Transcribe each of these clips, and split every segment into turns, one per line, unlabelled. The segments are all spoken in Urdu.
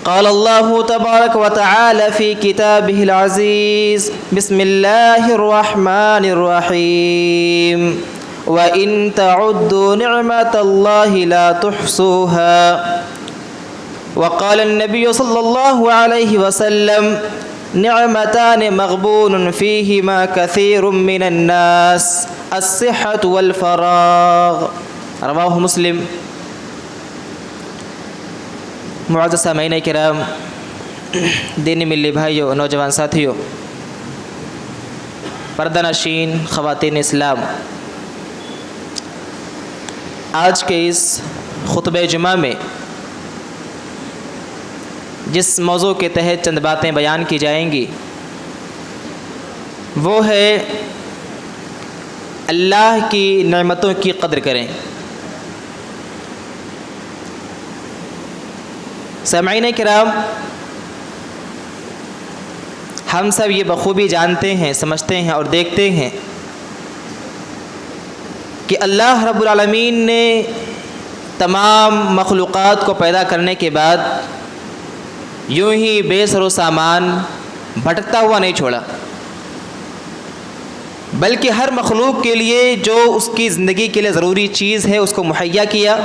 قال الله تبارك وتعالى في كتابه العزيز بسم الله الرحمن الرحيم وإن تعدوا نعمة الله لا تحصوها وقال النبي صلى الله عليه وسلم نعمتان مغبون فيهما كثير من الناس الصحة والفراغ رواه مسلم۔ معزز سامعین کرام، دینی ملی بھائیوں، نوجوان ساتھیوں، پردہ نشین خواتین اسلام، آج کے اس خطبہ جمعہ میں جس موضوع کے تحت چند باتیں بیان کی جائیں گی وہ ہے اللہ کی نعمتوں کی قدر کریں۔ سامعین کرام، ہم سب یہ بخوبی جانتے ہیں، سمجھتے ہیں اور دیکھتے ہیں کہ اللہ رب العالمین نے تمام مخلوقات کو پیدا کرنے کے بعد یوں ہی بے سر و سامان بھٹکتا ہوا نہیں چھوڑا، بلکہ ہر مخلوق کے لیے جو اس کی زندگی کے لیے ضروری چیز ہے اس کو مہیا کیا۔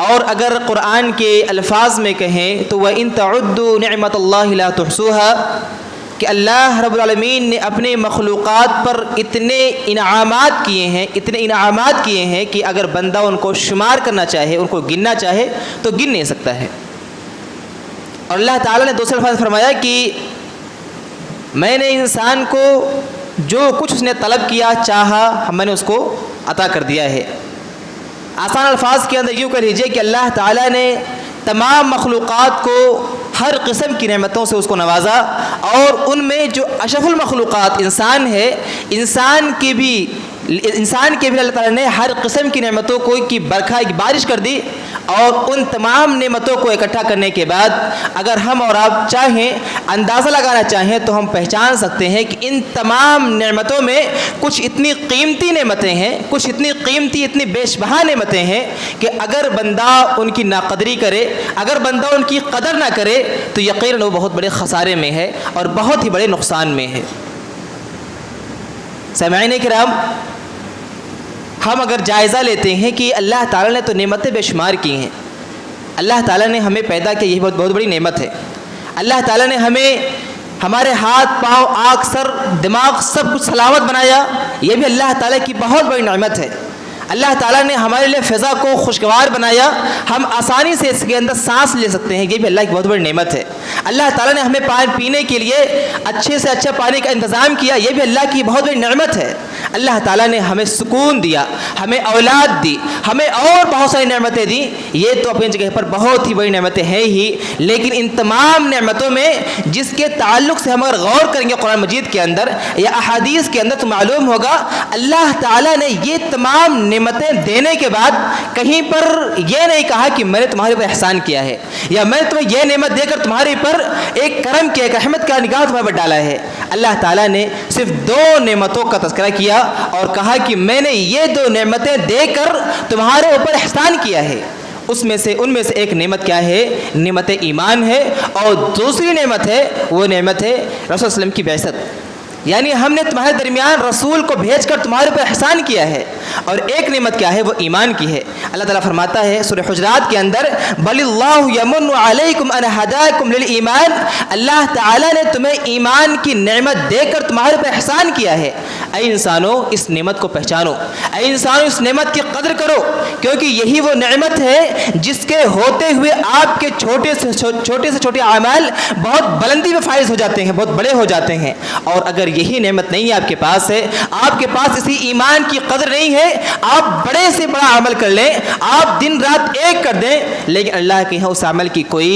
اور اگر قرآن کے الفاظ میں کہیں تو وَإِن تَعُدُّوا نِعْمَةَ اللَّهِ لَا تُحْصُوهَا، کہ اللہ رب العالمین نے اپنے مخلوقات پر اتنے انعامات کیے ہیں کہ اگر بندہ ان کو شمار کرنا چاہے، ان کو گننا چاہے تو گن نہیں سکتا ہے۔ اور اللہ تعالیٰ نے دوسرے الفاظ فرمایا کہ میں نے انسان کو جو کچھ اس نے طلب کیا، چاہا، میں نے اس کو عطا کر دیا ہے۔ آسان الفاظ کے اندر یوں کہہ لیجیے کہ اللہ تعالیٰ نے تمام مخلوقات کو ہر قسم کی نعمتوں سے اس کو نوازا، اور ان میں جو اشرف المخلوقات انسان ہے، انسان کے بھی اللہ تعالیٰ نے ہر قسم کی نعمتوں کو کی بارش کر دی۔ اور ان تمام نعمتوں کو اکٹھا کرنے کے بعد اگر ہم اور آپ چاہیں، اندازہ لگانا چاہیں، تو ہم پہچان سکتے ہیں کہ ان تمام نعمتوں میں کچھ اتنی قیمتی نعمتیں ہیں، کچھ اتنی بیش بہا نعمتیں ہیں کہ اگر بندہ ان کی ناقدری کرے، اگر بندہ ان کی قدر نہ کرے تو یقیناً وہ بہت بڑے خسارے میں ہے اور بہت ہی بڑے نقصان میں ہے۔ سامعین کرام، ہم اگر جائزہ لیتے ہیں کہ اللہ تعالیٰ نے تو نعمتیں بے شمار کی ہیں، اللہ تعالیٰ نے ہمیں پیدا کیا، یہ بہت بڑی نعمت ہے۔ اللہ تعالیٰ نے ہمارے ہاتھ، پاؤں، آنکھ، سر، دماغ سب کچھ سلامت بنایا، یہ بھی اللہ تعالیٰ کی بہت بڑی نعمت ہے۔ اللہ تعالیٰ نے ہمارے لیے فضا کو خوشگوار بنایا، ہم آسانی سے اس کے اندر سانس لے سکتے ہیں، یہ بھی اللہ کی بہت بڑی نعمت ہے۔ اللہ تعالیٰ نے ہمیں پانی پینے کے لیے اچھے سے اچھا پانی کا انتظام کیا، یہ بھی اللہ کی بہت بڑی نعمت ہے۔ اللہ تعالیٰ نے ہمیں سکون دیا، ہمیں اولاد دی، ہمیں اور بہت ساری نعمتیں دیں، یہ تو اپنی جگہ پر بہت ہی بڑی نعمتیں ہیں ہی، لیکن ان تمام نعمتوں میں جس کے تعلق سے ہم اگر غور کریں گے قرآن مجید کے اندر یا احادیث کے اندر تو معلوم ہوگا اللہ تعالیٰ نے یہ تمام نعمتیں دینے کے بعد کہیں پر یہ نہیں کہا کہ میں نے تمہارے پر احسان کیا ہے، یا میں تمہیں یہ نعمت دے کر تمہارے پر ایک کرم کیا، ایک رحمت کا نگاہ تمہارے پر ڈالا ہے۔ اللہ تعالیٰ نے صرف دو نعمتوں کا تذکرہ کیا اور کہا کہ میں نے یہ دو نعمتیں دے کر تمہارے اوپر احسان کیا ہے۔ ان میں سے ایک نعمت کیا ہے؟ نعمت ایمان ہے، اور دوسری نعمت ہے وہ نعمت ہے رسول صلی اللہ علیہ وسلم کی بعثت، یعنی ہم نے تمہارے درمیان رسول کو بھیج کر تمہارے پر احسان کیا ہے۔ اور ایک نعمت کیا ہے؟ وہ ایمان کی ہے۔ اللہ تعالیٰ فرماتا ہے سورہ حجرات کے اندر بل اللہ یمن علیکم ان ہداکم للایمان، اللہ تعالیٰ نے تمہیں ایمان کی نعمت دے کر تمہارے پر احسان کیا ہے۔ اے انسانوں، اس نعمت کو پہچانو، اے انسانوں اس نعمت کی قدر کرو، کیونکہ یہی وہ نعمت ہے جس کے ہوتے ہوئے آپ کے چھوٹے سے چھوٹے اعمال بہت بلندی میں فائز ہو جاتے ہیں، بہت بڑے ہو جاتے ہیں۔ اور اگر یہی نعمت نہیں ہے آپ کے پاس ہے، آپ کے پاس اسی ایمان کی قدر نہیں ہے، آپ بڑے سے بڑا عمل کر لیں، آپ دن رات ایک کر دیں، لیکن اللہ کے یہاں اس عمل کی کوئی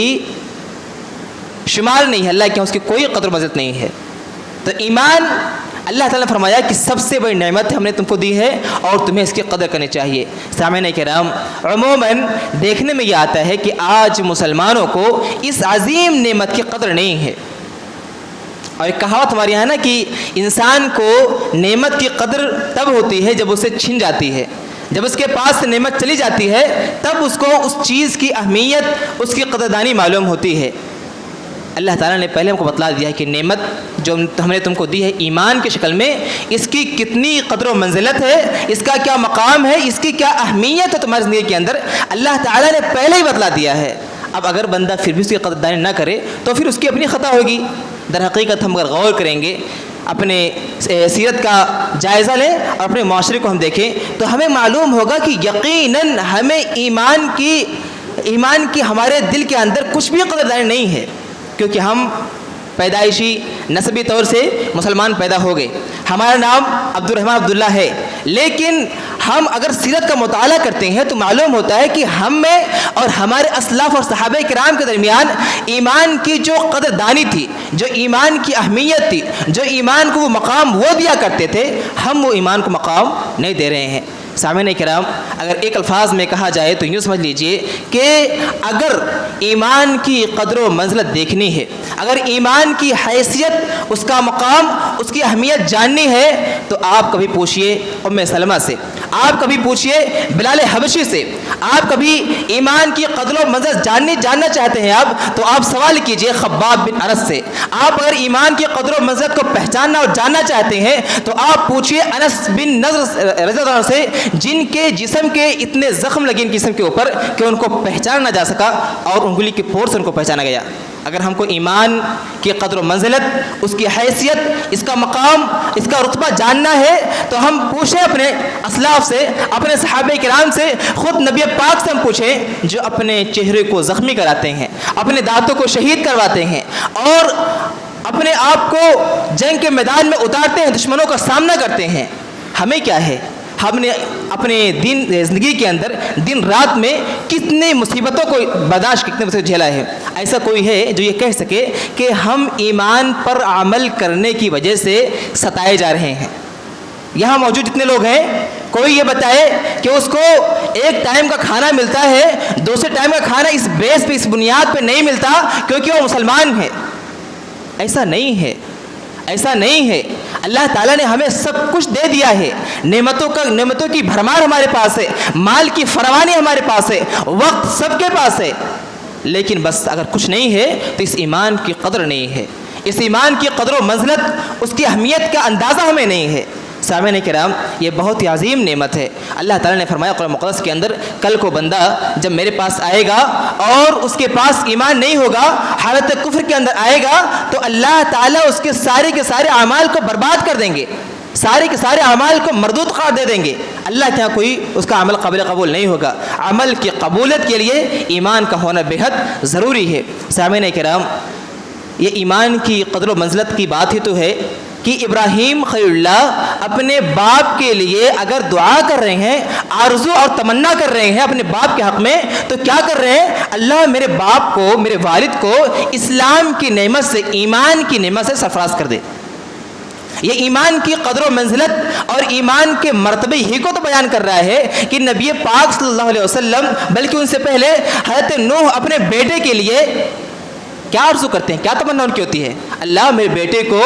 شمار نہیں ہے، اللہ کے یہاں اس کی کوئی قدر مزت نہیں ہے۔ تو ایمان اللہ تعالیٰ نے فرمایا کہ سب سے بڑی نعمت ہم نے تم کو دی ہے اور تمہیں اس کی قدر کرنی چاہیے۔ سامعین کرام، عموماً دیکھنے میں یہ آتا ہے کہ آج مسلمانوں کو اس عظیم نعمت کی قدر نہیں ہے، اور ایک کہاوت ہمارے یہاں نا کہ انسان کو نعمت کی قدر تب ہوتی ہے جب اسے چھن جاتی ہے۔ جب اس کے پاس سے نعمت چلی جاتی ہے تب اس کو اس چیز کی اہمیت، اس کی قدردانی معلوم ہوتی ہے۔ اللہ تعالیٰ نے پہلے ہم کو بتلا دیا ہے کہ نعمت جو ہم نے تم کو دی ہے ایمان کی شکل میں، اس کی کتنی قدر و منزلت ہے، اس کا کیا مقام ہے، اس کی کیا اہمیت ہے تمہاری زندگی کے اندر، اللہ تعالیٰ نے پہلے ہی بتلا دیا ہے۔ اب اگر بندہ پھر بھی اس کی قدردانی نہ کرے تو پھر اس کی اپنی خطا ہوگی۔ در حقیقت ہم اگر غور کریں گے، اپنے سیرت کا جائزہ لیں اور اپنے معاشرے کو ہم دیکھیں تو ہمیں معلوم ہوگا کہ یقیناً ہمیں ایمان کی ہمارے دل کے اندر کچھ بھی قدردانی نہیں ہے، کیونکہ ہم پیدائشی نسبی طور سے مسلمان پیدا ہو گئے، ہمارا نام عبد الرحمن عبداللہ ہے، لیکن ہم اگر سیرت کا مطالعہ کرتے ہیں تو معلوم ہوتا ہے کہ ہم میں اور ہمارے اسلاف اور صحابہ کرام کے درمیان ایمان کی جو قدردانی تھی، جو ایمان کی اہمیت تھی، جو ایمان کو وہ مقام وہ دیا کرتے تھے، ہم وہ ایمان کو مقام نہیں دے رہے ہیں۔ سامعین کرام، اگر ایک الفاظ میں کہا جائے تو یوں سمجھ لیجئے کہ اگر ایمان کی قدر و منزلت دیکھنی ہے، اگر ایمان کی حیثیت، اس کا مقام، اس کی اہمیت جاننی ہے تو آپ کبھی پوچھئے ام سلمہ سے، آپ کبھی پوچھئے بلال حبشی سے، آپ کبھی ایمان کی قدر و منزلت جاننا چاہتے ہیں آپ تو آپ سوال کیجئے خباب بن ارس سے، آپ اگر ایمان کی قدر و منزلت کو پہچاننا اور جاننا چاہتے ہیں تو آپ پوچھئے انس بن نضر رضی اللہ عنہ سے، جن کے جسم کے اتنے زخم لگے ان جسم کے اوپر کہ ان کو پہچانا نہ جا سکا اور انگلی کے پور سے ان کو پہچانا گیا۔ اگر ہم کو ایمان کی قدر و منزلت، اس کی حیثیت، اس کا مقام، اس کا رتبہ جاننا ہے تو ہم پوچھیں اپنے اسلاف سے، اپنے صحابہ کرام سے، خود نبی پاک سے ہم پوچھیں جو اپنے چہرے کو زخمی کراتے ہیں، اپنے دانتوں کو شہید کرواتے ہیں اور اپنے آپ کو جنگ کے میدان میں اتارتے ہیں، دشمنوں کا سامنا کرتے ہیں۔ ہمیں کیا ہے؟ ہم نے اپنے زندگی کے اندر دن رات میں کتنی مصیبتوں کو برداشت، کتنے مصیبت جھیلا ہے۔ ایسا کوئی ہے جو یہ کہہ سکے کہ ہم ایمان پر عمل کرنے کی وجہ سے ستائے جا رہے ہیں؟ یہاں موجود جتنے لوگ ہیں کوئی یہ بتائے کہ اس کو ایک ٹائم کا کھانا ملتا ہے، دوسرے ٹائم کا کھانا اس بیس پہ، اس بنیاد پہ نہیں ملتا کیونکہ وہ مسلمان ہے؟ ایسا نہیں ہے، ایسا نہیں ہے۔ اللہ تعالیٰ نے ہمیں سب کچھ دے دیا ہے، نعمتوں کی بھرمار ہمارے پاس ہے، مال کی فراوانی ہمارے پاس ہے، وقت سب کے پاس ہے، لیکن بس اگر کچھ نہیں ہے تو اس ایمان کی قدر نہیں ہے، اس ایمان کی قدر و منزلت، اس کی اہمیت کا اندازہ ہمیں نہیں ہے۔ سامعین کرام، یہ بہت ہی عظیم نعمت ہے۔ اللہ تعالیٰ نے فرمایا قرآن مقدس کے اندر، کل کو بندہ جب میرے پاس آئے گا اور اس کے پاس ایمان نہیں ہوگا، حالت کفر کے اندر آئے گا تو اللہ تعالیٰ اس کے سارے اعمال کو برباد کر دیں گے، سارے کے سارے اعمال کو مردود قرار دے دیں گے۔ اللہ کے یہاں کوئی اس کا عمل قابل قبول نہیں ہوگا۔ عمل کی قبولیت کے لیے ایمان کا ہونا بے حد ضروری ہے۔ سامعین کرام، یہ ایمان کی قدر و منزلت کی بات ہی تو ہے کہ ابراہیم خلیل اللہ اپنے باپ کے لیے اگر دعا کر رہے ہیں، آرزو اور تمنا کر رہے ہیں اپنے باپ کے حق میں، تو کیا کر رہے ہیں؟ اللہ میرے باپ کو، میرے والد کو اسلام کی نعمت سے، ایمان کی نعمت سے سرفراز کر دے۔ یہ ایمان کی قدر و منزلت اور ایمان کے مرتبے ہی کو تو بیان کر رہا ہے کہ نبی پاک صلی اللہ علیہ وسلم، بلکہ ان سے پہلے حضرت نوح اپنے بیٹے کے لیے کیا عرض کرتے ہیں، کیا تمنا ان کی ہوتی ہے؟ اللہ میرے بیٹے کو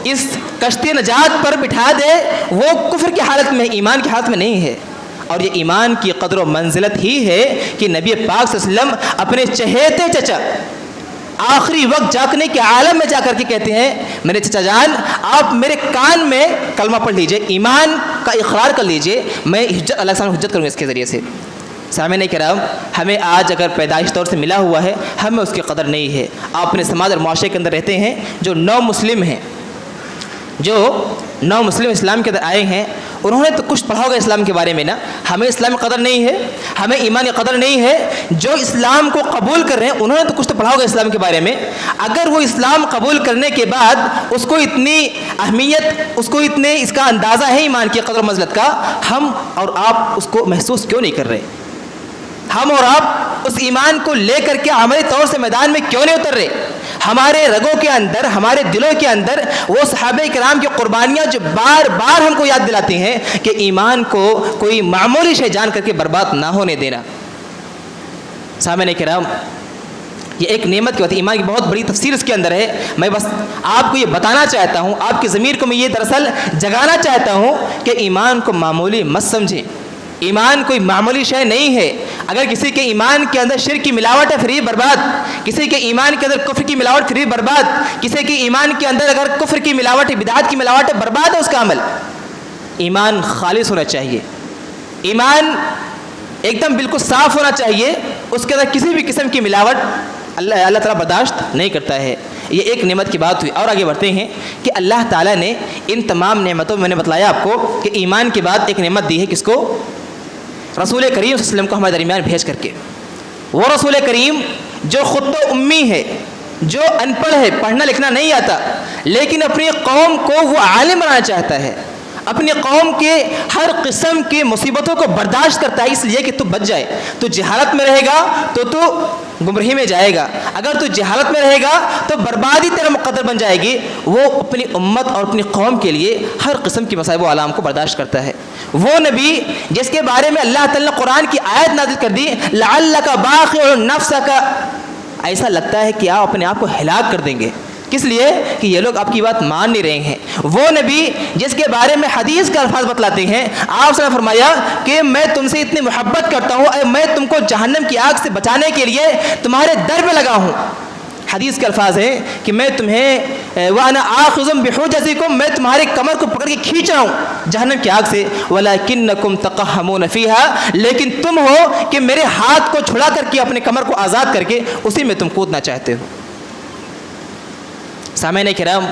اس کشتی نجات پر بٹھا دے، وہ کفر کی حالت میں، ایمان کی حالت میں نہیں ہے۔ اور یہ ایمان کی قدر و منزلت ہی ہے کہ نبی پاک صلی اللہ علیہ وسلم اپنے چہیتے چچا آخری وقت جاگنے کے عالم میں جا کر کے کہتے ہیں، میرے چچا جان آپ میرے کان میں کلمہ پڑھ لیجئے، ایمان کا اقرار کر لیجئے، میں حجت اللہ تعالیٰ حجت کروں گا اس کے ذریعے سے۔ سامعین کرام، ہمیں آج اگر پیدائش طور سے ملا ہوا ہے، ہمیں اس کی قدر نہیں ہے۔ آپ اپنے سماج اور معاشرے کے اندر رہتے ہیں، جو نو مسلم ہیں، جو نو مسلم اسلام کے اندر آئے ہیں، انہوں نے تو کچھ پڑھا ہوگا اسلام کے بارے میں نا۔ ہمیں اسلام کی قدر نہیں ہے، ہمیں ایمان کی قدر نہیں ہے۔ جو اسلام کو قبول کر رہے ہیں انہوں نے تو کچھ تو پڑھا ہوگا اسلام کے بارے میں۔ اگر وہ اسلام قبول کرنے کے بعد اس کو اتنی اہمیت، اس کو اتنے اس کا اندازہ ہے ایمان کی قدر و منزلت کا، ہم اور آپ اس کو محسوس کیوں نہیں کر رہے؟ ہم اور آپ اس ایمان کو لے کر کے عملی طور سے میدان میں کیوں نہیں اتر رہے؟ ہمارے رگوں کے اندر، ہمارے دلوں کے اندر وہ صحابہ کرام کی قربانیاں جو بار بار ہم کو یاد دلاتی ہیں کہ ایمان کو کوئی معمولی شے جان کر کے برباد نہ ہونے دینا۔ سامعین کرام، یہ ایک نعمت کی بات ہے، ایمان کی بہت بڑی تفسیر اس کے اندر ہے۔ میں بس آپ کو یہ بتانا چاہتا ہوں، آپ کی ضمیر کو میں یہ دراصل جگانا چاہتا ہوں کہ ایمان کو معمولی مت سمجھیں، ایمان کوئی معمولی شے نہیں ہے. اگر کسی کے ایمان کے اندر شرک کی ملاوٹ ہے پھر یہ برباد. کسی کے ایمان کے اندر کفر کی ملاوٹ پھر یہ برباد. کسی کے ایمان کے اندر اگر کفر کی ملاوٹ ہے، بدعات کی ملاوٹ ہے، برباد ہے اس کا عمل. ایمان خالص ہونا چاہیے، ایمان ایک دم بالکل صاف ہونا چاہیے، اس کے اندر کسی بھی قسم کی ملاوٹ اللہ تعالیٰ برداشت نہیں کرتا ہے. یہ ایک نعمت کی بات ہوئی. اور آگے بڑھتے ہیں کہ اللہ تعالیٰ نے ان تمام نعمتوں میں نے بتلایا آپ کو کہ ایمان کے بعد ایک نعمت دی ہے. کس کو؟ رسول کریم صلی اللہ علیہ وسلم کو ہمارے درمیان بھیج کر کے. وہ رسول کریم جو خود تو امی ہے، جو ان پڑھ ہے، پڑھنا لکھنا نہیں آتا، لیکن اپنی قوم کو وہ عالم بنانا چاہتا ہے. اپنی قوم کے ہر قسم کی مصیبتوں کو برداشت کرتا ہے اس لیے کہ تو بچ جائے. تو جہالت میں رہے گا تو گمراہی میں جائے گا، اگر تو جہالت میں رہے گا تو بربادی تیرا مقدر بن جائے گی. وہ اپنی امت اور اپنی قوم کے لیے ہر قسم کی مصائب و آلام کو برداشت کرتا ہے. وہ نبی جس کے بارے میں اللہ تعالیٰ نے قرآن کی آیت نازل کر دی، لعلک باخع نفسک، ایسا لگتا ہے کہ آپ اپنے آپ کو ہلاک کر دیں گے. کس لیے؟ کہ یہ لوگ آپ کی بات مان نہیں رہے ہیں. وہ نبی جس کے بارے میں حدیث کے الفاظ بتلاتے ہیں، آپ نے فرمایا کہ میں تم سے اتنی محبت کرتا ہوں، اے میں تم کو جہنم کی آگ سے بچانے کے لیے تمہارے در پہ لگا ہوں. حدیث کے الفاظ ہیں کہ میں تمہیں وانا آخذ بحجزکم، میں تمہارے کمر کو پکڑ کے کھینچ رہا ہوں جہنم کی آگ سے. ولکنکم تقہمون فیہا، لیکن تم ہو کہ میرے ہاتھ کو چھڑا کر کے اپنے کمر کو آزاد کر کے اسی میں تم کودنا چاہتے ہو. سامعین کرام،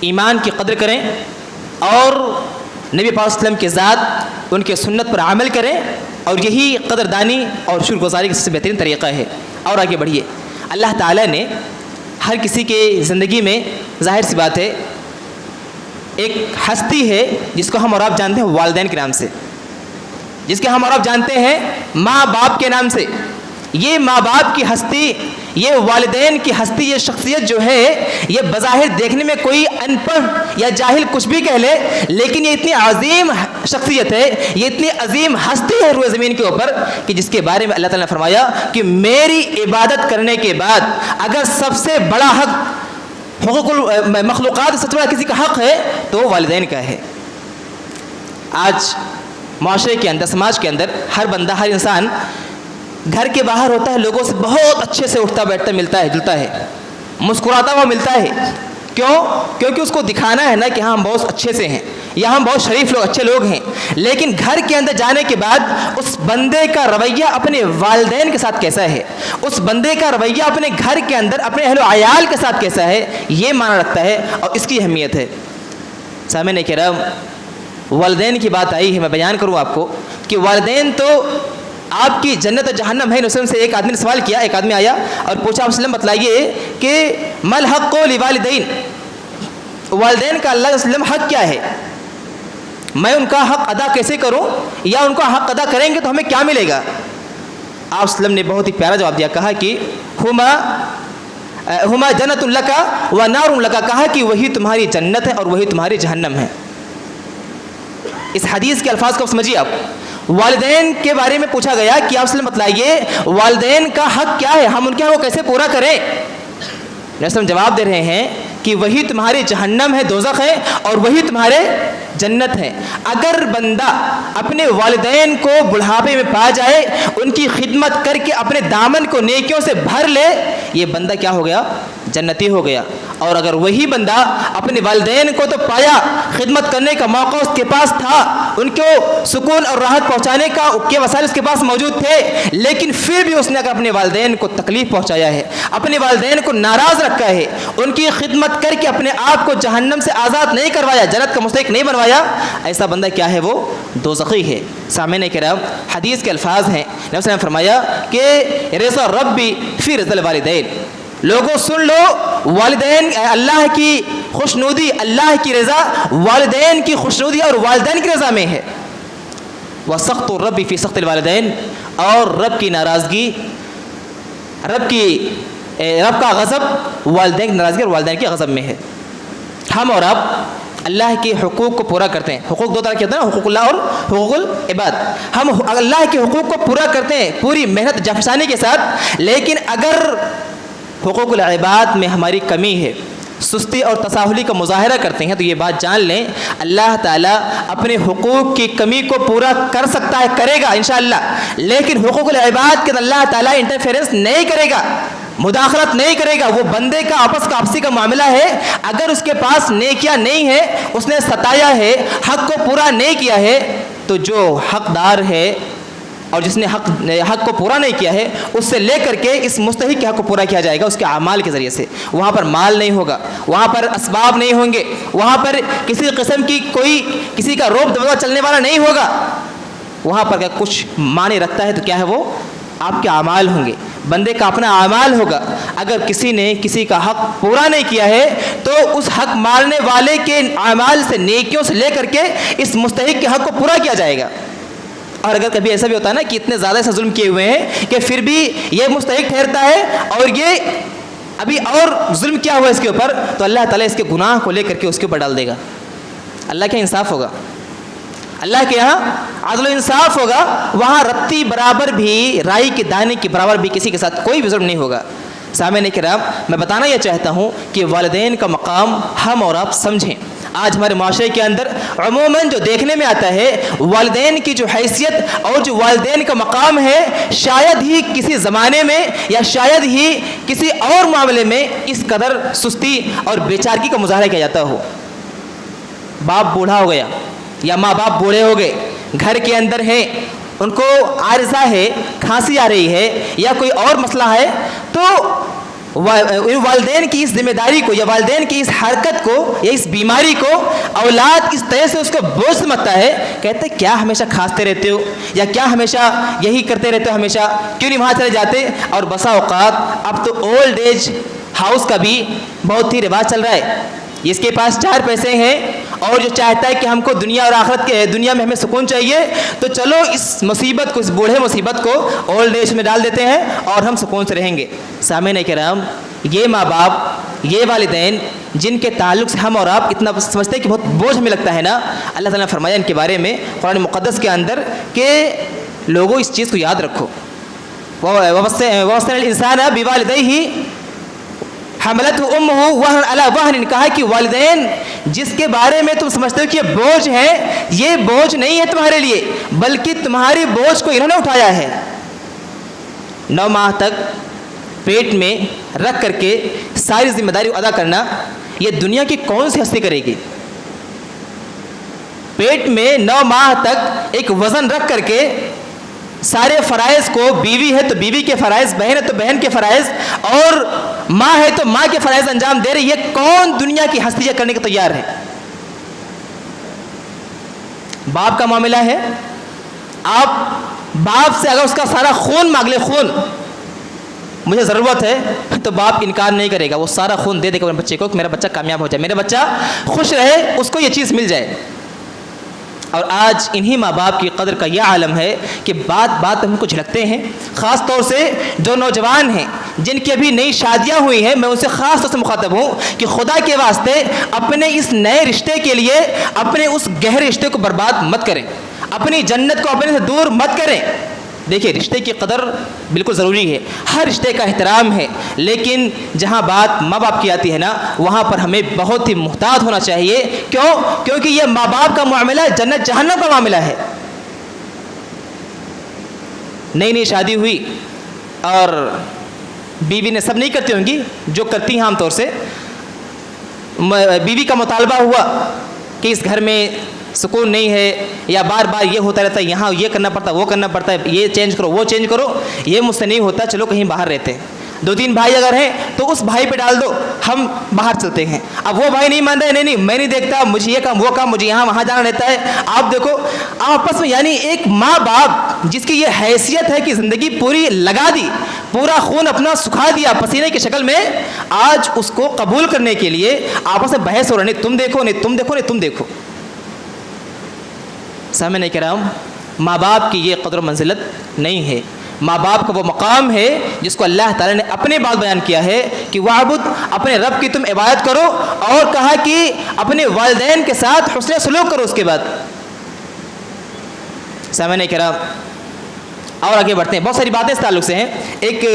ایمان کی قدر کریں اور نبی پاک صلی اللہ علیہ وسلم کے ذات، ان کے سنت پر عمل کریں، اور یہی قدردانی اور شکر گزاری کا سب سے بہترین طریقہ ہے. اور آگے بڑھیے. اللہ تعالیٰ نے ہر کسی کے زندگی میں، ظاہر سی بات ہے، ایک ہستی ہے جس کو ہم اور آپ جانتے ہیں والدین کے نام سے، جس کے ہم اور آپ جانتے ہیں ماں باپ کے نام سے. یہ ماں باپ کی ہستی، یہ والدین کی ہستی، یہ شخصیت جو ہے، یہ بظاہر دیکھنے میں کوئی ان پڑھ یا جاہل کچھ بھی کہہ لے، لیکن یہ اتنی عظیم شخصیت ہے، یہ اتنی عظیم ہستی ہے روئے زمین کے اوپر کہ جس کے بارے میں اللہ تعالیٰ نے فرمایا کہ میری عبادت کرنے کے بعد اگر سب سے بڑا حق حقوق المخلوقات سب سے بڑا کسی کا حق ہے تو وہ والدین کا ہے. آج معاشرے کے اندر، سماج کے اندر ہر بندہ، ہر انسان گھر کے باہر ہوتا ہے، لوگوں سے بہت اچھے سے اٹھتا بیٹھتا، ملتا ہے جلتا ہے، مسکراتا ہوا ملتا ہے. کیوں؟ کیونکہ اس کو دکھانا ہے نا کہ ہاں ہم بہت اچھے سے ہیں، یا ہم بہت شریف لوگ، اچھے لوگ ہیں. لیکن گھر کے اندر جانے کے بعد اس بندے کا رویہ اپنے والدین کے ساتھ کیسا ہے، اس بندے کا رویہ اپنے گھر کے اندر اپنے اہل و عیال کے ساتھ کیسا ہے، یہ معنی رکھتا ہے اور اس کی اہمیت ہے. سامعین کرام، والدین کی بات آئی ہے، میں بیان کروں آپ کو کہ والدین تو آپ کی جنت و جہنم ہے. نسلم سے ایک آدمی نے سوال کیا، ایک آدمی آیا اور پوچھا، آپ وسلم بتلائیے کہ مل حق لوالدین، والدین کا اللہ کے وسلم حق کیا ہے، میں ان کا حق ادا کیسے کروں، یا ان کا حق ادا کریں گے تو ہمیں کیا ملے گا. آپ وسلم نے بہت ہی پیارا جواب دیا، کہا کہ ہما جنت لک و نار لک، کہا کہ وہی تمہاری جنت ہے اور وہی تمہاری جہنم ہے. اس حدیث کے الفاظ کو سمجھیے. آپ والدین کے بارے میں پوچھا گیا کہ آپ سے بتلائیے والدین کا حق کیا ہے، ہم ان کے حق کو کیسے پورا کریں. رسول جواب دے رہے ہیں کہ وہی تمہاری جہنم ہے، دوزخ ہے، اور وہی تمہارے جنت ہے. اگر بندہ اپنے والدین کو بڑھاپے میں پا جائے، ان کی خدمت کر کے اپنے دامن کو نیکیوں سے بھر لے، یہ بندہ کیا ہو گیا؟ جنتی ہو گیا. اور اگر وہی بندہ اپنے والدین کو تو پایا، خدمت کرنے کا موقع اس کے پاس تھا، ان کو سکون اور راحت پہنچانے کا کے وسائل اس کے پاس موجود تھے، لیکن پھر بھی اس نے اگر اپنے والدین کو تکلیف پہنچایا ہے، اپنے والدین کو ناراض رکھا ہے، ان کی خدمت کر کے اپنے آپ کو جہنم سے آزاد نہیں کروایا، جنت کا مستحق نہیں بنوایا، ایسا بندہ کیا ہے؟ وہ دوزخی ہے. سامعین کرام، حدیث کے الفاظ ہیں، نبی صلی اللہ علیہ وسلم نے فرمایا کہ رضا ربی فی رضا الوالدین، لوگوں سن لو، والدین، اللہ کی خوشنودی، اللہ کی رضا والدین کی خوشنودی اور والدین کی رضا میں ہے. وسخط الرب فی سخط الوالدین، اور رب کی ناراضگی، رب کا غضب والدین کی ناراضگی اور والدین کے غضب میں ہے. ہم اور آپ اللہ کے حقوق کو پورا کرتے ہیں. حقوق دو طرح کے ہوتے ہیں، حقوق اللہ اور حقوق العباد. ہم اللہ کے حقوق کو پورا کرتے ہیں پوری محنت جافشانی کے ساتھ، لیکن اگر حقوق العباد میں ہماری کمی ہے، سستی اور تساہلی کا مظاہرہ کرتے ہیں تو یہ بات جان لیں اللہ تعالیٰ اپنے حقوق کی کمی کو پورا کر سکتا ہے، کرے گا انشاءاللہ، لیکن حقوق العباد کے اللہ تعالیٰ انٹرفیرنس نہیں کرے گا، مداخلت نہیں کرے گا۔ وہ بندے کا آپسی کا معاملہ ہے، اگر اس کے پاس نیکیاں نہیں ہے، اس نے ستایا ہے، حق کو پورا نہیں کیا ہے، تو جو حقدار ہے اور جس نے حق کو پورا نہیں کیا ہے اس سے لے کر کے اس مستحق کے حق کو پورا کیا جائے گا اس کے اعمال کے ذریعے سے۔ وہاں پر مال نہیں ہوگا، وہاں پر اسباب نہیں ہوں گے، وہاں پر کسی قسم کی کوئی کسی کا روب دبدبہ چلنے والا نہیں ہوگا۔ وہاں پر اگر کچھ معنی رکھتا ہے تو کیا ہے؟ وہ آپ کے اعمال ہوں گے، بندے کا اپنا اعمال ہوگا۔ اگر کسی نے کسی کا حق پورا نہیں کیا ہے تو اس حق مارنے والے کے اعمال سے، نیکیوں سے لے کر کے اس مستحق کے حق کو پورا کیا جائے گا۔ اور اگر کبھی ایسا بھی ہوتا ہے نا کہ اتنے زیادہ ایسا ظلم کیے ہوئے ہیں کہ پھر بھی یہ مستحق ٹھہرتا ہے اور یہ ابھی اور ظلم کیا ہوا اس کے اوپر، تو اللہ تعالیٰ اس کے گناہ کو لے کر کے اس کے اوپر ڈال دے گا۔ اللہ کا انصاف ہوگا، اللہ کے یہاں عدل و انصاف ہوگا، وہاں رتی برابر بھی، رائی کے دانے کے برابر بھی کسی کے ساتھ کوئی بھی ظلم نہیں ہوگا۔ سامعین کرام، میں بتانا یہ چاہتا ہوں کہ والدین کا مقام ہم اور آپ سمجھیں۔ آج ہمارے معاشرے کے اندر عموماً جو دیکھنے میں آتا ہے، والدین کی جو حیثیت اور جو والدین کا مقام ہے، شاید ہی کسی زمانے میں یا شاید ہی کسی اور معاملے میں اس قدر سستی اور بیچارگی کا مظاہرہ کیا جاتا ہو۔ باپ بوڑھا ہو گیا یا ماں باپ بوڑھے ہو گئے، گھر کے اندر ہیں، ان کو عارضہ ہے، کھانسی آ رہی ہے یا کوئی اور مسئلہ ہے، تو والدین کی اس ذمہ داری کو یا والدین کی اس حرکت کو یا اس بیماری کو اولاد اس طرح سے اس کو بوجھ سمجھتا ہے، کہتے کیا ہمیشہ کھانستے رہتے ہو یا کیا ہمیشہ یہی کرتے رہتے ہو، ہمیشہ کیوں نہیں وہاں چلے جاتے؟ اور بسا اوقات اب تو اولڈ ایج ہاؤس کا بھی بہت ہی رواج چل رہا ہے۔ جس کے پاس 4 پیسے ہیں اور جو چاہتا ہے کہ ہم کو دنیا اور آخرت کے دنیا میں ہمیں سکون چاہیے، تو چلو اس مصیبت کو، اس بوڑھے مصیبت کو اولڈ ایج میں ڈال دیتے ہیں اور ہم سکون سے رہیں گے۔ سامعین کرام، یہ ماں باپ، یہ والدین جن کے تعلق سے ہم اور آپ اتنا سمجھتے ہیں کہ بہت بوجھ ہمیں لگتا ہے نا، اللہ تعالیٰ نے فرمایا ان کے بارے میں قرآن مقدس کے اندر کہ لوگوں اس چیز کو یاد رکھو، وَوَصَّيْنَا الْإِنسَانَ بِوَالِدَيْهِ حملته امه وهن على وهن، کہا کہ والدین جس کے بارے میں تم سمجھتے ہو کہ یہ بوجھ ہے، یہ بوجھ نہیں ہے تمہارے لیے، بلکہ تمہاری بوجھ کو انہوں نے اٹھایا ہے۔ 9 ماہ تک پیٹ میں رکھ کر کے ساری ذمہ داری ادا کرنا، یہ دنیا کی کون سی ہستی کرے گی؟ پیٹ میں 9 ماہ تک ایک وزن رکھ کر کے سارے فرائض کو، بیوی ہے تو بیوی کے فرائض، بہن ہے تو بہن کے فرائض، اور ماں ہے تو ماں کے فرائض انجام دے رہی ہے، کون دنیا کی ہستی یہ کرنے کے تیار ہے؟ باپ کا معاملہ ہے، آپ باپ سے اگر اس کا سارا خون مانگ لے، خون مجھے ضرورت ہے، تو باپ انکار نہیں کرے گا، وہ سارا خون دے دے گا اپنے بچے کو کہ میرا بچہ کامیاب ہو جائے، میرا بچہ خوش رہے، اس کو یہ چیز مل جائے۔ اور آج انہی ماں باپ کی قدر کا یہ عالم ہے کہ بات بات ہم کو جھلکتے ہیں، خاص طور سے جو نوجوان ہیں جن کی ابھی نئی شادیاں ہوئی ہیں، میں ان سے خاص طور سے مخاطب ہوں کہ خدا کے واسطے اپنے اس نئے رشتے کے لیے اپنے اس گہرے رشتے کو برباد مت کریں، اپنی جنت کو اپنے سے دور مت کریں۔ دیکھیے، رشتے کی قدر بالکل ضروری ہے، ہر رشتے کا احترام ہے، لیکن جہاں بات ماں باپ کی آتی ہے نا، وہاں پر ہمیں بہت ہی محتاط ہونا چاہیے۔ کیونکہ یہ ماں باپ کا معاملہ جنت جہنم کا معاملہ ہے۔ نئی شادی ہوئی اور بیوی نے، سب نہیں کرتی ہوں گی، جو کرتی ہیں عام طور سے، بیوی کا مطالبہ ہوا کہ اس گھر میں سکون نہیں ہے، یا بار بار یہ ہوتا رہتا ہے، یہاں یہ کرنا پڑتا ہے، وہ کرنا پڑتا ہے، یہ چینج کرو، وہ چینج کرو، یہ مجھ سے نہیں ہوتا، چلو کہیں باہر رہتے ہیں۔ 2-3 بھائی اگر ہیں تو اس بھائی پہ ڈال دو، ہم باہر چلتے ہیں۔ اب وہ بھائی نہیں مان رہے، نہیں میں نہیں دیکھتا، مجھے یہ کام وہ کام، مجھے یہاں وہاں جانا رہتا ہے، آپ دیکھو آپس میں، یعنی ایک ماں باپ جس کی یہ حیثیت ہے کہ زندگی پوری لگا دی، پورا خون اپنا سکھا دیا پسینے کی شکل میں، آج اس کو قبول کرنے کے لیے آپس میں بحث ہو رہا ہے، نہیں تم دیکھو، نہیں تم دیکھو، نہیں تم دیکھو۔ سامعین کرام، ماں باپ کی یہ قدر و منزلت نہیں ہے۔ ماں باپ کا وہ مقام ہے جس کو اللہ تعالیٰ نے اپنے بات بیان کیا ہے کہ وَاعْبُدْ، اپنے رب کی تم عبادت کرو، اور کہا کہ اپنے والدین کے ساتھ حسن سلوک کرو۔ اس کے بعد سامعین کرام، اور آگے بڑھتے ہیں، بہت ساری باتیں اس تعلق سے ہیں۔ ایک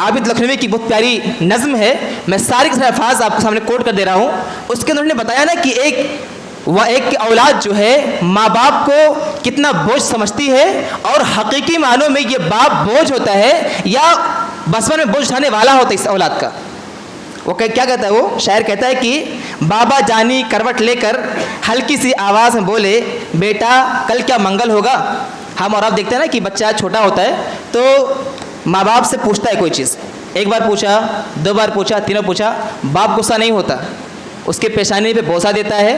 عابد لکھنوی کی بہت پیاری نظم ہے، میں سارے کے سارے الفاظ آپ کے سامنے کوٹ کر دے رہا ہوں. اس کے اندر انہوں نے بتایا نا کہ ایک کی اولاد جو ہے ماں باپ کو کتنا بوجھ سمجھتی ہے، اور حقیقی معنوں میں یہ باپ بوجھ ہوتا ہے یا بچپن میں بوجھ اٹھانے والا ہوتا ہے اس اولاد کا. وہ کیا کہتا ہے، وہ شاعر کہتا ہے کہ بابا جانی کروٹ لے کر ہلکی سی آواز میں بولے بیٹا کل کیا منگل ہوگا. ہم اور آپ دیکھتے ہیں نا کہ بچہ چھوٹا ہوتا ہے تو ماں باپ سے پوچھتا ہے کوئی چیز، ایک بار پوچھا، 2 بار پوچھا، 3 بار پوچھا، باپ غصہ نہیں ہوتا، اس کے پیشانی پہ بوسہ دیتا ہے،